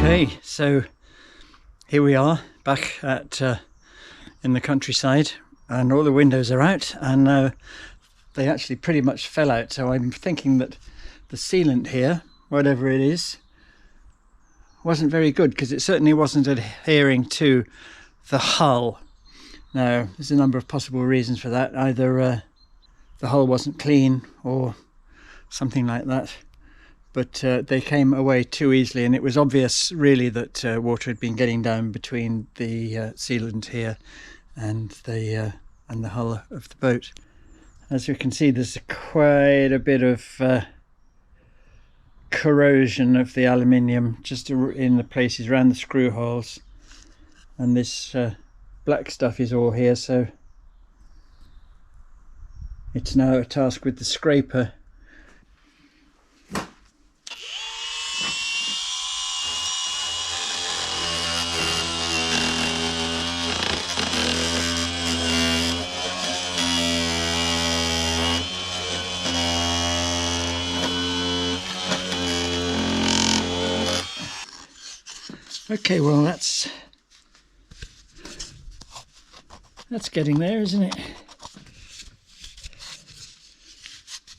Okay, so here we are back at in the countryside, and all the windows are out, and they actually pretty much fell out. So I'm thinking that the sealant here, whatever it is, wasn't very good, because it certainly wasn't adhering to the hull. Now, there's a number of possible reasons for that. Either the hull wasn't clean or something like that. But they came away too easily, and it was obvious really that water had been getting down between the sealant here and the hull of the boat. As you can see, there's quite a bit of corrosion of the aluminium just in the places around the screw holes, and this black stuff is all here, so it's now a task with the scraper. Okay, well that's getting there, isn't it?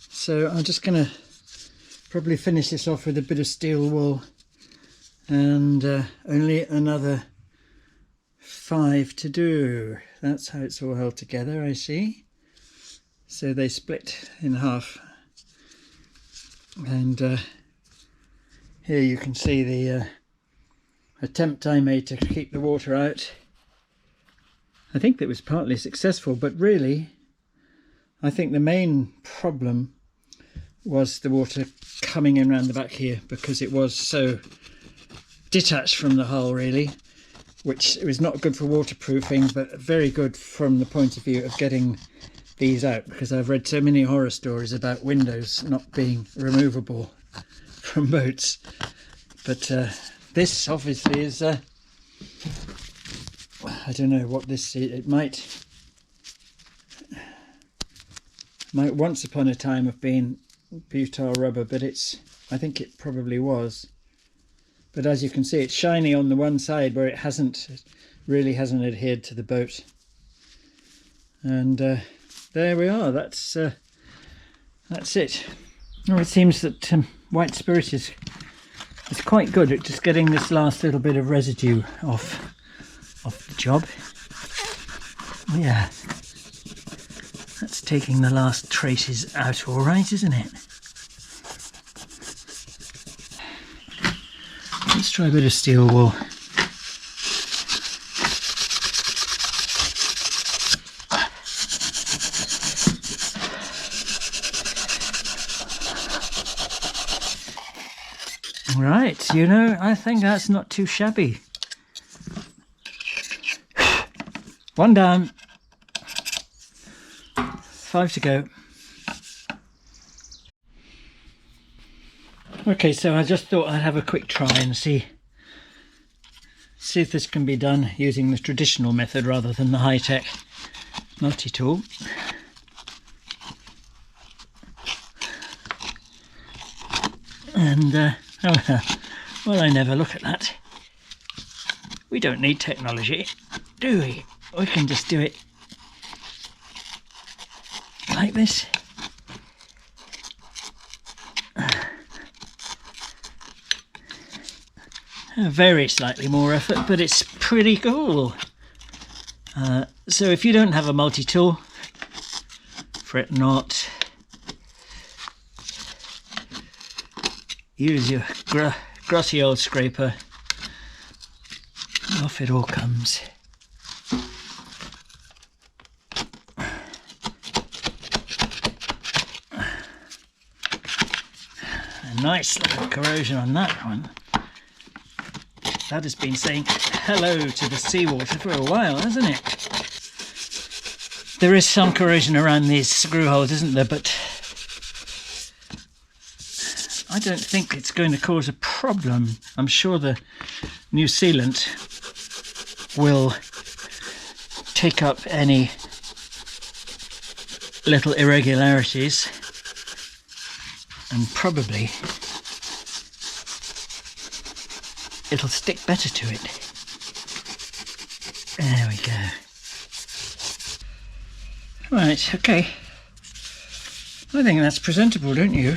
So I'm just going to probably finish this off with a bit of steel wool, and only another 5 to do. That's how it's all held together, I see. So they split in half, and here you can see the attempt I made to keep the water out. I think that was partly successful, but really I think the main problem was the water coming in around the back here, because it was so detached from the hull really, which was not good for waterproofing, but very good from the point of view of getting these out, because I've read so many horror stories about windows not being removable from boats. But this obviously is, I don't know what this is. It might once upon a time have been butyl rubber, but I think it probably was. But as you can see, it's shiny on the one side where it really hasn't adhered to the boat. And there we are. That's it. Oh, it seems that white spirit is quite good at just getting this last little bit of residue off the job. Yeah, that's taking the last traces out all right, isn't it? Let's try a bit of steel wool. Right, you know, I think that's not too shabby. One down, 5 to go. Okay, so I just thought I'd have a quick try and see if this can be done using the traditional method rather than the high-tech multi-tool. And well, I never look at that. We don't need technology, do we? We can just do it like this. Very slightly more effort, but it's pretty cool. So if you don't have a multi-tool, fret not. Use your grassy old scraper. Off it all comes. A nice little corrosion on that one. That has been saying hello to the seawater for a while, hasn't it? There is some corrosion around these screw holes, isn't there? But I don't think it's going to cause a problem. I'm sure the new sealant will take up any little irregularities and probably it'll stick better to it. There we go. Right, okay. I think that's presentable, don't you?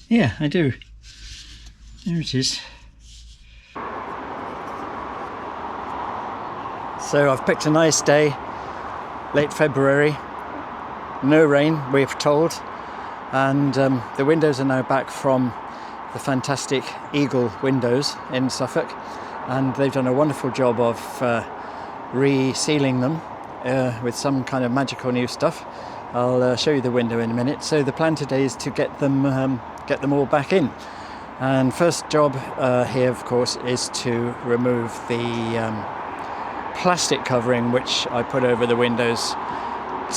Yeah, I do. There it is. So I've picked a nice day, late February, no rain we're told, and the windows are now back from the fantastic Eagle windows in Suffolk, and they've done a wonderful job of resealing them with some kind of magical new stuff. I'll show you the window in a minute. So the plan today is to get them all back in. And first job here, of course, is to remove the plastic covering which I put over the windows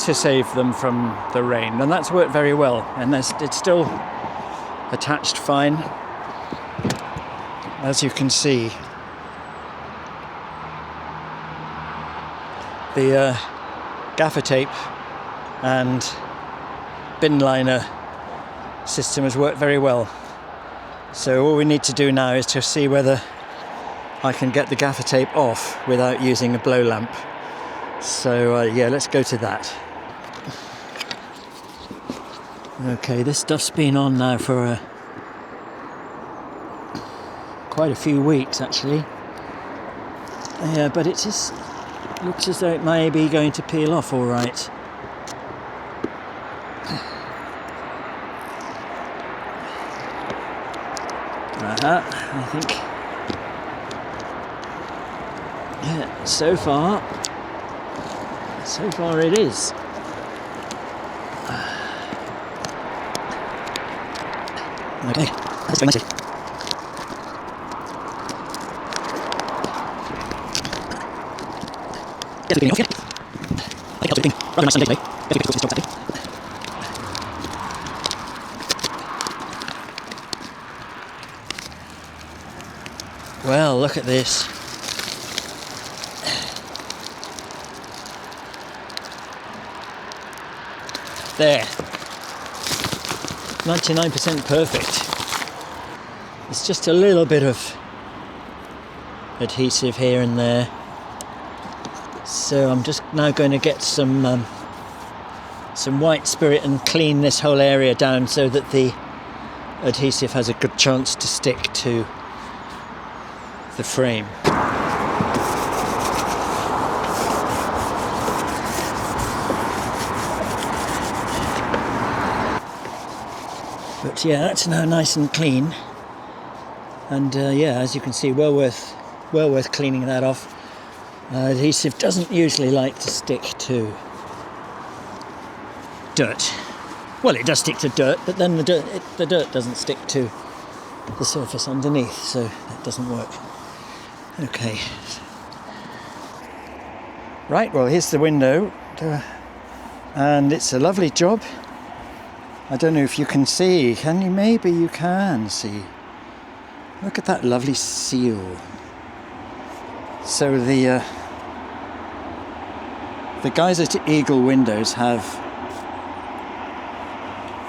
to save them from the rain, and that's worked very well, and it's still attached fine, as you can see. The gaffer tape and bin liner system has worked very well, so all we need to do now is to see whether I can get the gaffer tape off without using a blow lamp. So yeah, let's go to that. Okay, this stuff's been on now for quite a few weeks actually. Yeah, but it just looks as though it may be going to peel off all right. I think. Yeah, so far it is. Okay, that's very nicely. Yeah, it's getting off, yeah. I think it's being rather nice Sunday today. I think it's stop that. Well, look at this. There. 99% perfect. It's just a little bit of adhesive here and there. So I'm just now going to get some white spirit and clean this whole area down so that the adhesive has a good chance to stick to the frame. But yeah, that's now nice and clean, and yeah, as you can see, well worth cleaning that off. Adhesive doesn't usually like to stick to dirt. Well, it does stick to dirt, but then the dirt doesn't stick to the surface underneath, so that doesn't work. Okay. Right, well, here's the window, and it's a lovely job. I don't know if you can see. Can you? Maybe you can see. Look at that lovely seal. So the guys at Eagle Windows have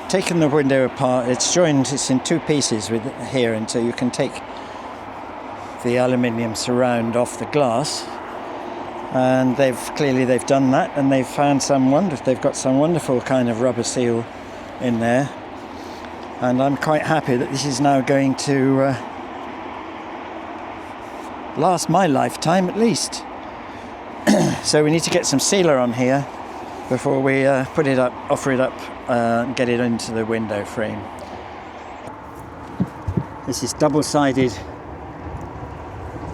taken the window apart. It's in two pieces with here, and so you can take the aluminium surround off the glass. And they've done that, and they've found they've got some wonderful kind of rubber seal in there, and I'm quite happy that this is now going to last my lifetime at least. So we need to get some sealer on here before we offer it up and get it into the window frame. This is double-sided,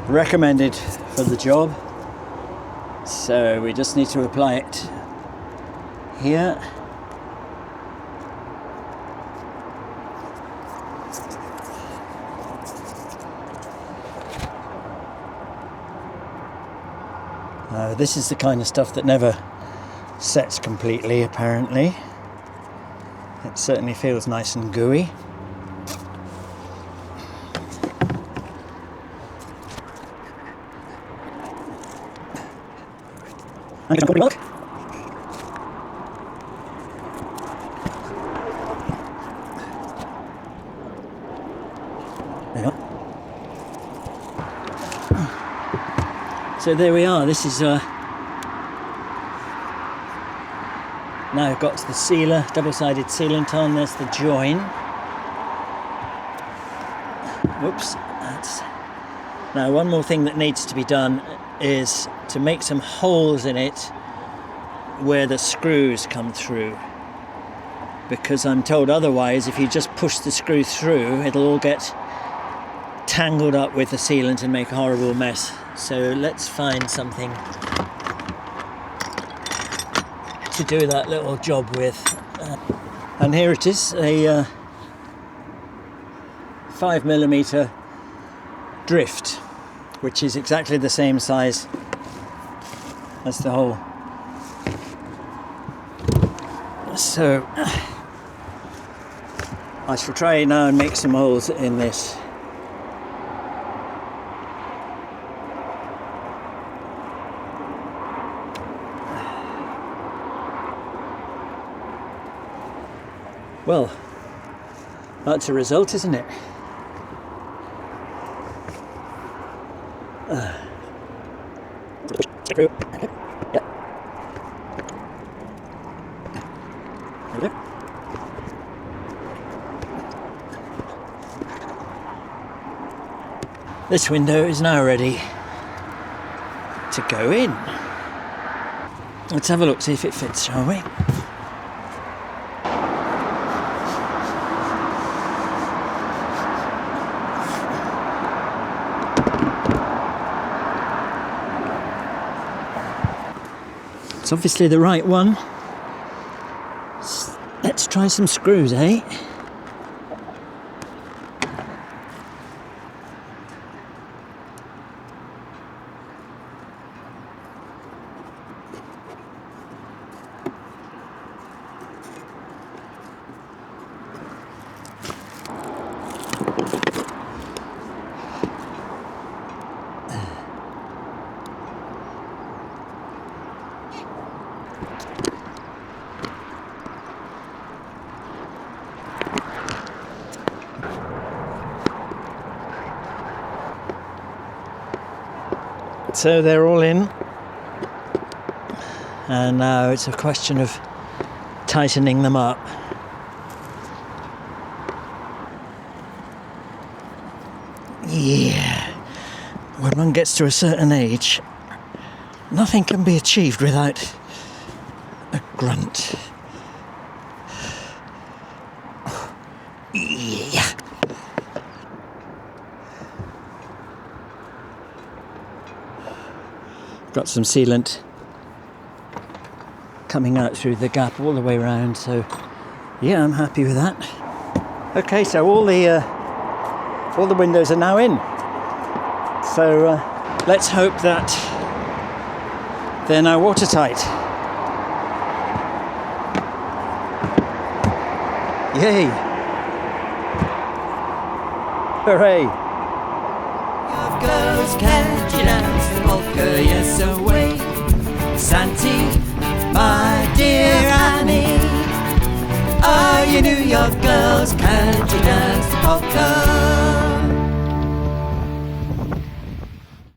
recommended for the job, so we just need to apply it here. This is the kind of stuff that never sets completely, apparently. It certainly feels nice and gooey. I'm going to milk. So there we are. This is now I've got the sealer, double-sided sealant on. There's the join. Whoops. That's... Now one more thing that needs to be done is to make some holes in it where the screws come through, because I'm told otherwise if you just push the screw through it'll all get tangled up with the sealant and make a horrible mess. So let's find something to do that little job with. And here it is, a 5mm drift, which is exactly the same size as the hole. So I shall try now and make some holes in this. Well, that's a result, isn't it? This window is now ready to go in. Let's have a look, see if it fits, shall we? It's obviously the right one. Let's try some screws, eh? So they're all in, and now it's a question of tightening them up. Yeah, when one gets to a certain age, nothing can be achieved without a grunt. Yeah. Got some sealant coming out through the gap all the way around, so yeah, I'm happy with that. Okay, so all the windows are now in. So let's hope that they're now watertight. Yay! Hooray! Girls, can't you dance the polka, yes away? Santi, my dear Annie. Oh, you New York girls, can't you dance the polka?